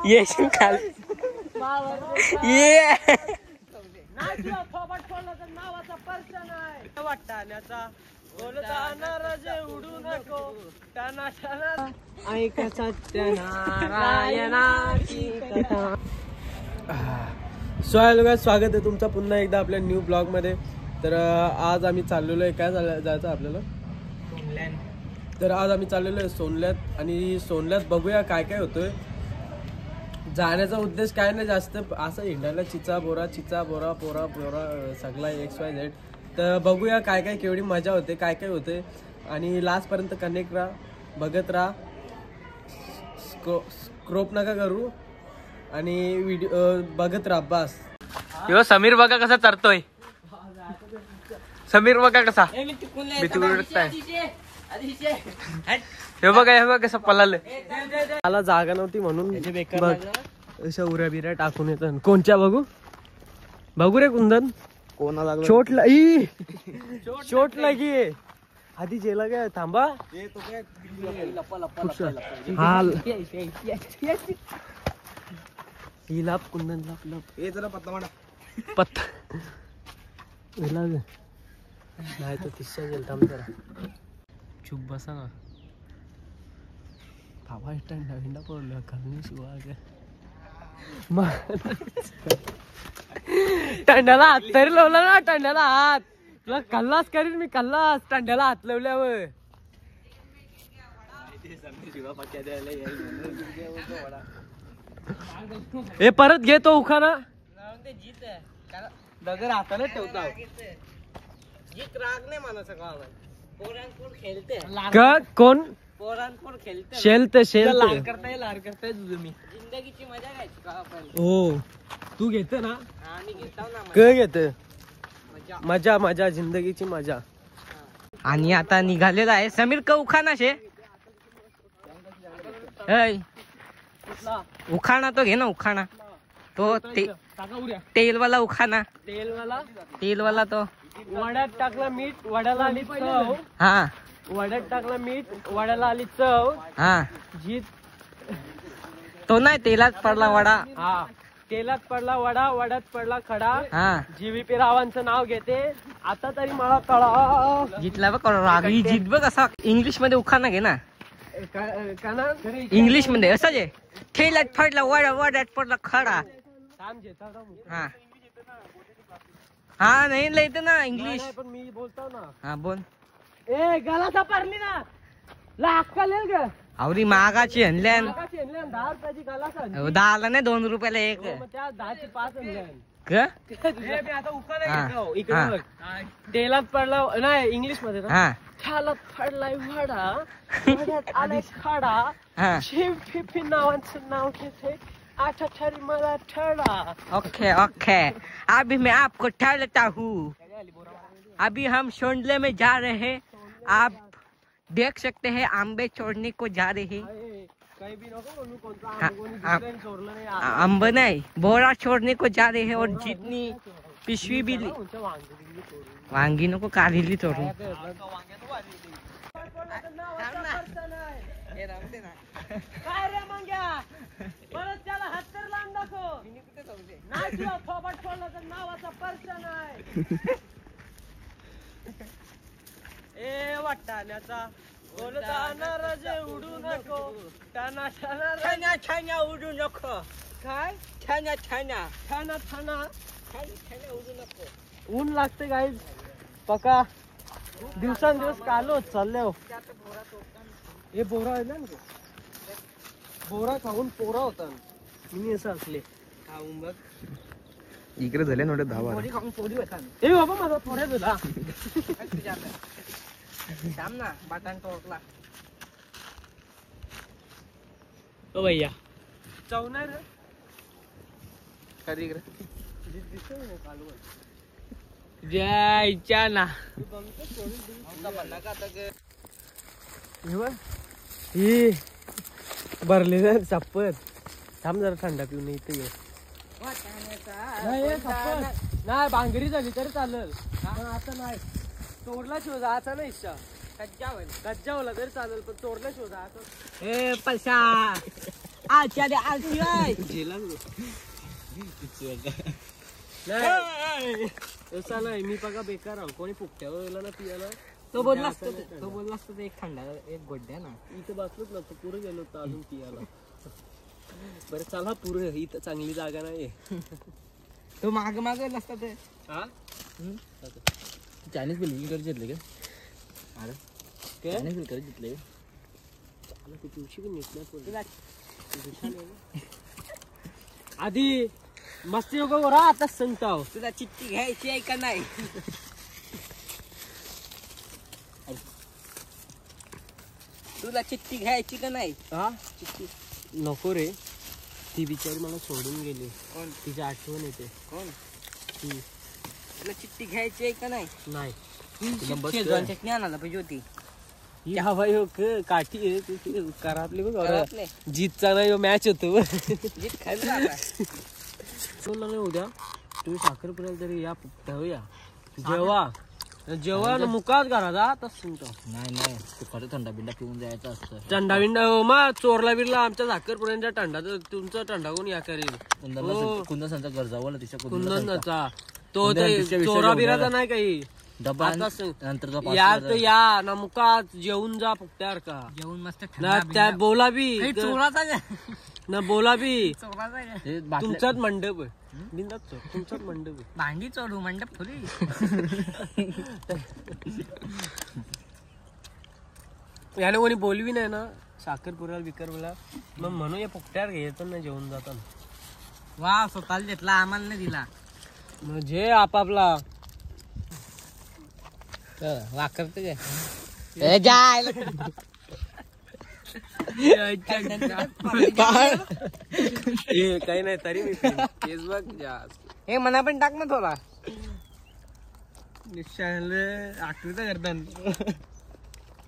येशील खाल ये नावाचा पर्चा नाही वाटण्याचा बोलताना रजे उडू नको टाना टाना ऐक सत्यनारायणाची कथा. स्वागत आहे तुमचं पुन्हा एकदा आपल्या न्यू ब्लॉग मध्ये. तर आज आम्ही चाललेलो आहे, काय जायचं आपल्याला, तर आज आम्ही चाललेलो आहे सोनल्यात. आणि सोनल्यात बघूया काय काय होतोय. जाण्याचा उद्देश काय नाही जास्त, असं हिंडायला चिचा बोरा पोरा सगळा XYZ. तर बघूया काय काय केवढी मजा होते, काय काय होते. आणि लास्टपर्यंत कनेक्ट राहा, बघत राहा, स्क्रोप नका करू आणि व्हिडिओ बघत राहा बस. यो समीर बघा कसा चरतोय, समीर बघा कसा हे बघा कसं पळालं. मला जागा नव्हती म्हणून अशा उऱ्या बिऱ्या टाकून येतात. कोणच्या बघू रे कुंदन, कोणाला चोट लागी आधी जेला काय थांबा. ही लाप कुंदन लाप हे जरा पत्ता मांडा पत्ता नाही तर तिसऱ्या गेल थांब जरा चुप बसा ना. बाबा हिंडा हिंडा पडलो घालून शिवा टंड्याला हात तरी लावला ना, टंड्याला हात तुला कल्लास करीन मी, कल्लास टंड्याला हात लावल्यावर. हे परत घेतो उखाना दगड हाताने ठेवता. कोण शेलते लार करताय तुझं मी जिंदगीची मजा घ्यायची का आपण. हो तू घेते ना, आम्ही घेतो ना. काय घेते मजा मजा जिंदगीची मजा. आणि आता निघालेला आहे समीर का उखाणा शे उखाणा तो घे ना, उखाणा तो तेलवाला उखाणा, तेलवाला तो. वड्यात टाकला मीठ वड्याला आली चव. हा वड्यात टाकला मीठ वड्याला आली चव. हा जीत तो नाही, तेलात पडला वडा. हा तेलात पडला वडा, वड्यात पडला खडा. हा GVP रावांचं नाव घेते आता तरी मला कळा. जितला बघ रागली जीत बघ असा. इंग्लिश मध्ये उखाणा घे ना, इंग्लिश मध्ये असं जे तेलात पडला वडा, वड्यात पडला खडा. हा हा नाही लिहिते ना इंग्लिश, पण मी बोलतो ना. हा बोल. ए गाला सापडली ना अक्कल येईल ग. आवरी मागाची हनल्यान 10 रुपयाची गाला. 10ला नाही 2 रुपयाला एक. त्या 10ची 5 आणल्यान. आता हा. तेलात पडला नाही इंग्लिश मध्ये ना. हा तेलात पडलाय वडा, वड्यात आलाय खडा. हा GVP नावाचं नाव घेते आता तरी मला ठळा. ओके ओके, अभी मैं आपको ठहरता हूँ. अभी हम सोनले में जा रहे हैं, आप देख सकते हैं आंबे छोड़ने को जा रहे हैं. आंब नहीं बोरा छोड़ने को जा रहे हैं. और जितनी पिशवी भी वांगी नको काढली तोडून. काय रे मंग्या परत त्याला हात तर लावून दाखव. नाही तुला थोबाड फोडला तर नावाचा पर्चा नाही. ए वाटण्याचा बोलताना रजे उडू नको टाना टाना छान्या उडू नको. काय छान्या छान्या छाना छाना उडू नको. ऊन लागते गाईज पका दिवसांदिवस कालो चालले हो. हे बोरा आहे ना, बोरा खाऊन पोरा होता मी असं असले खाऊन बघ. इकडे झाले नोटे 10 खाऊन पोरी होता. ए बाबा माझा थोड्या तुला थांब ना, बाटान टोकला. ओ भैया चवणार रे कधी इकडे जायच्या ना. ही भरले ना चप्पत. थांब जरा थंडा पिऊन इथे ये. नाही भांगरी झाली तरी चालेल, आता नाही. तोडला शोधा आता नाही इच्छा. गज्जावला तरी चालेल पण तोडला शोधा आता. ए पैसा आलची आली आलची आहे. नाही तसा नाही मी बघा बेकार आहो कोणी फुकट्यावर ना पियाला तो बोलला असतो एक थंडा एक गोड्या ना इथं बसलोच ना पुढे गेलो होतो अजून पियाला. बरं चला पुढे इथं चांगली जागा नाही. तो माग माग नसता ते हा चायनीज बिल कर घेतले का? अरे काय चायनीज बिल कर घेतले ते दिवशी पण आधी मस्त योग राहा आता सांगताव. तुला चिठ्ठी घ्यायची आहे का नाही? तुला चिठ्ठी घ्यायची का नाही? हा नको रे ती बिचारी मला सोडून गेली. कोण? तिची आठवण येते. कोण? ती तुला चिठ्ठी घ्यायची आहे का नाही? नाही चटणी आणायला पाहिजे होती. या बाई हो काठी करातली बघ घरातले. जीतचा नाही मॅच होतो. जीत खायला आता. बोलला नाही उद्या तुम्ही साखरपुड्याला तरी या ठेवूया जेव्हा मुकात घरात तस तुमचं नाही नाही तू खरं थंडा बिंडा पिऊन जायचं असतं. टंडा बिंडा मग चोरला बिरला आमच्या साखरपुड्यांच्या टंडा तुमचा टंडा कोण या करेल. कुंदनचा घर जावं तिच्या कुंदनचा तो चोरा बिराचा नाही काही डबा आता नंतर या तर या ना मुकात जेवून जा फुकट्यावर का जेवण मस्त ना त्या बोला बी चोराचा ना बोला बी चोराचा तुमचाच मंडप आहे. बिंदात तुमचाच मंडप आहे. भांडी चोरू मंडप थोडी. याने कोणी बोलवी नाही ना साखरपुऱ्याला बिकरला मग म्हणून या फुकट्यावर घ्यायचं ना जेवून जाताना. वा स्वतःला घेतला आम्हाला नाही दिला. म्हणजे आपापला वाकरते काही नाही तरी मी केस बघ हे मना पण टाक ना थोडा. आठवीच करतात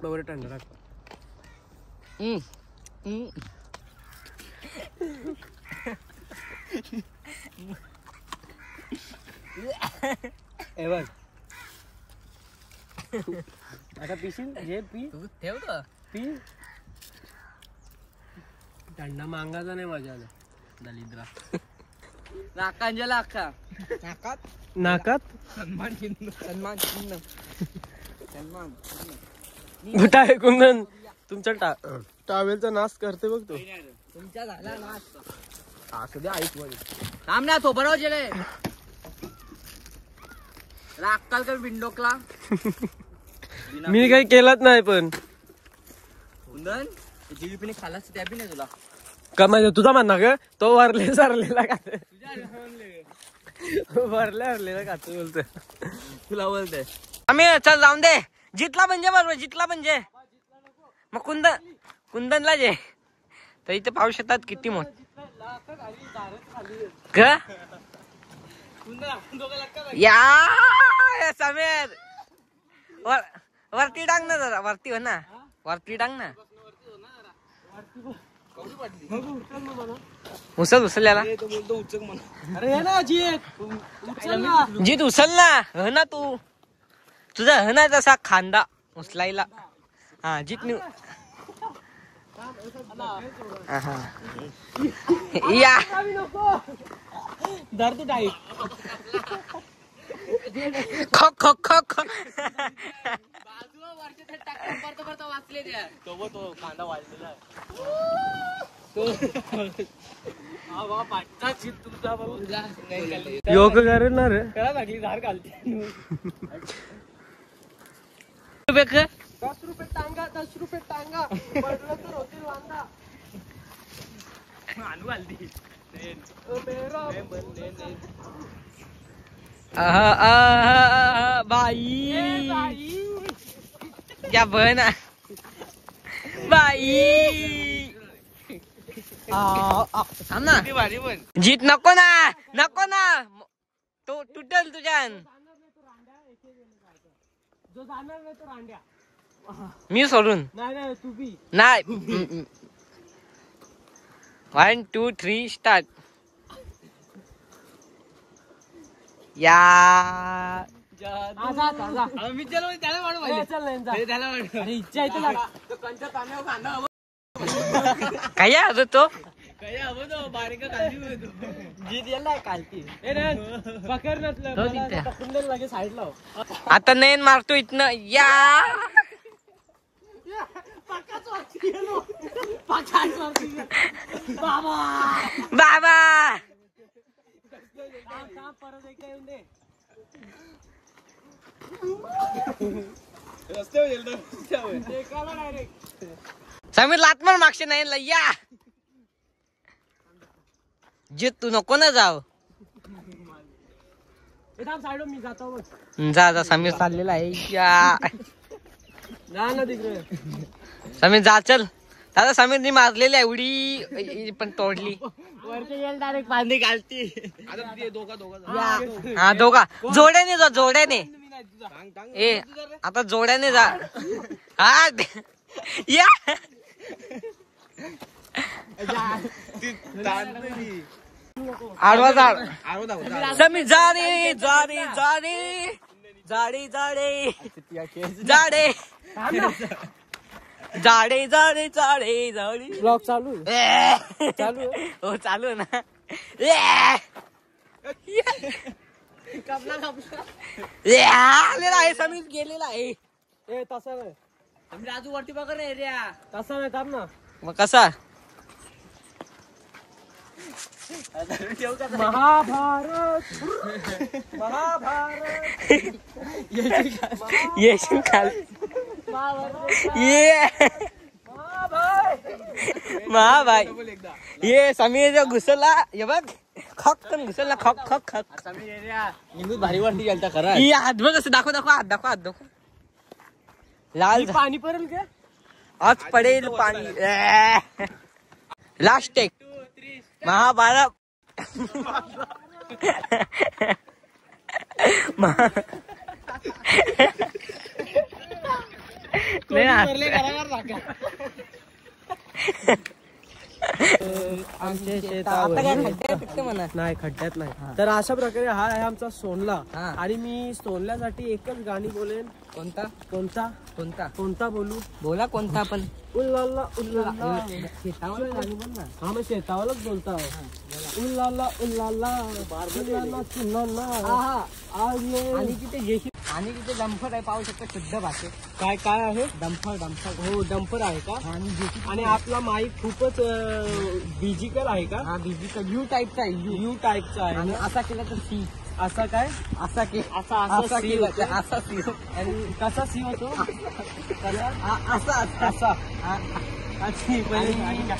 बरोबर टंडा टाक. हे बघ आता पिशील जे पी ठेवतो पी थंडा मागायचा नाही माझ्याला दलिद्रा. नाकांजला अक्का नाकात नाकात सन्मान चिन्ह सन्मान चिन्ह सन्मान. कुठं आहे कुंदन तुमच्या टावेलचा नाश करते बघ तो. तुमच्या झाला ना असं द्या ऐक मध्ये थांब ना तो बरोबर गेले अक्काल कर विंडोकला. मी काही केलंच नाही पण कुंदन जीवीपीने खालास त्या बी नाही तुला का माहिती तुझा म्हणणं ग तो वरले सरलेला का वरलेला का तू बोलतोय तुला बोलते आम्ही. चल जाऊन दे जितला म्हणजे बरोबर जितला म्हणजे मग कुंदनला जे तर इथे पाहू शकतात किती मोठ का या समेर वरती टांग ना जरा वरती हो ना वरती टांग ना. उचलल्याला जीत उचल ना ह ना तू तुझा ह ना तसा खांदा उचलायला. हा जीत या धर तू टाईट खो खो खो खो तो कांदा वाजलेला योग करेल ना रे धार घालते. 10 रुपये टांगा 10 रुपये टांगा पडलं तर होतील वांदा. आणू घालती बाई या बना बाई थांब ना जीत नको ना तो तुटल तुझ्यान. जो जाणार नाही तो रांड्या मी सोडून नाही तू बी नाही. 1 2 3 स्टार्ट. या मी चल त्याला वाढ काय होतो तो आता नयन मारतो इथनं या बाबा समीर लातमार मागचे नाही या जित तू नको ना जाव मी जातो जा समीर चाललेला आहे या ना तिकडे समीर जा चल दादा समीरनी मारलेली आहे उडी पण तोडली डायरेक्ट बांधे घालती हा दोघा जोड्याने जा जोड्याने ए आता जोड्याने जा हा या आडवा झाड समीर जाडे जाडे जाडे जाडे जाडे जाडे जाडे जाडे जाडे जाडे ब्लॉग चालू चालू हो चालू ना आलेला आहे समीर गेलेला आहे तसा नाही राजू वरती बघ रे रे तसा नाही थांब ना मग कसा महाभारत महाभारत येशील खाल ये महाभाई ये समीर जो घुसला हे बघ खक्कन घुसला खक खक खक भारी वाटली गेलता खरा ही हात बघ असं दाखव दाखव हात दाखव हात दाखव लाल पाणी पडेल का आज पडेल पाणी लास्ट टेक महाभारत नाही खड्ड्यात नाही तर अशा प्रकारे हा आहे आमचा सोनला हा. आणि मी सोनल्यासाठी एकच गाणी बोलेन कोणता कोणता कोणता कोणता बोलू बोला कोणता पण उल्लाला उल्लाला शेतावर गाणी बोल ना हा मग शेतावरच बोलता उल्लाला उल्लाला उल्लाला चुल्लाला आणि तिथे जेशी आणि तिथे डंफर आहे पाहू शकतो शुद्ध भाषेत काय काय आहे डंफर डंफर हो डंपर आहे का आणि जेशी आणि आपला माईक खूपच बिजिकल आहे का हा बीजी यू टाईपचा आहे यू यू टाईपचा आहे आणि ना? असा केला तर सी असा काय असा के असा असा सी केला होतो. असा सी आणि कसा सी होतो असा असा अच्छी पहिले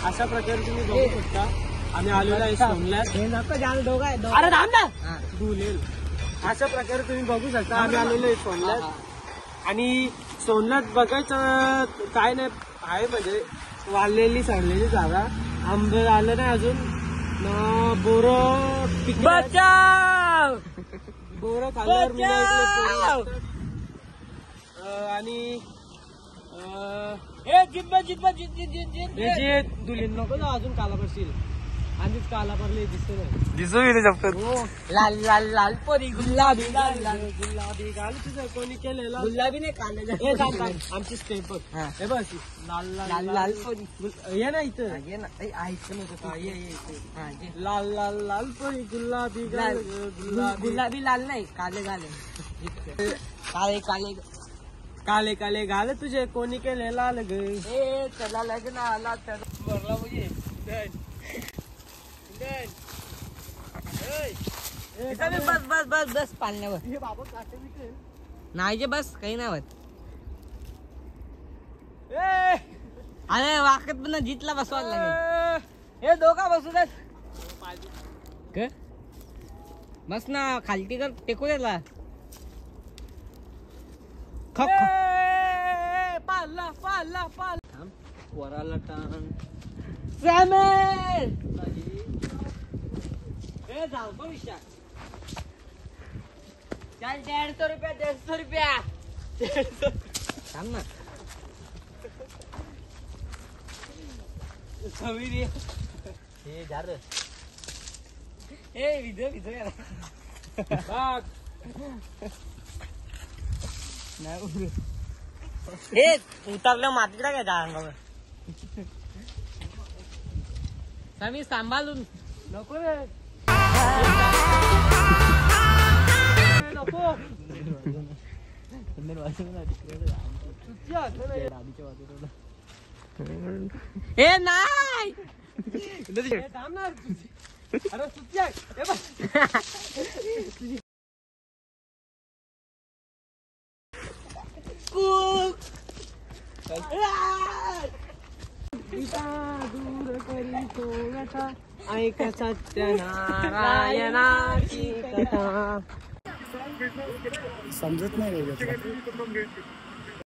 अशा प्रकारे तुम्ही बघू शकता आम्ही आलेलो आहे सोनल्यात अरे थांब ना धुलेल अशा प्रकारे तुम्ही बघू शकता आम्ही आलेलो आहे सोनल्यात आणि सोनल्यात बघायचं काय नाही आहे म्हणजे वाळलेली सडलेली जागा आंबे आलं नाही अजून बोरं बचाव बोरं खाल्ल्यावर मी नाही ऐकलं आणि दुलीन नको ना अजून काला पडशील आधीच काला पडले दिसतो नाही दिसू गेले लाल लाल लाल परी गुलाबी लाल लाल गुलाबी गाल तुझं कोणी केलेला गुलाबी नाही काले आमची स्टेप बघ हा. हे बस लाल लाल लाल लाल परी ये ना इथं ये ना ऐकलं नव्हतं ये हा, ये. लाल लाल लाल परी गुलाबी गाल गुलाबी गुलाबी लाल नाही काले काले काळे काले काले काले गाल तुझे कोणी केले लाल ग ए चला लग्न आला तर भरला म्हणजे बस बस बस बस पालण्यावर हे बाबा काटे विकेल नाही जे बस काही नाही होत ए अरे वाकत पण जितला बसवायला लागेल हे दोघा बसू देत बस ना खालती कर टेकू देला पाला पाला पाला वराला टाण जाऊ भविष्य चल 150 रुपया 150 रुपया थांब ना समीर हे झार ए विजय विजय नाही हे उतरलं मातीला काय अंगावर समी सांभाळून. नको रे नको ए नाही थांब ना अरे सुट्टी आहे ए बस दूर करी सोगता ऐक सत्यनारायणाची कथा. समजत नाही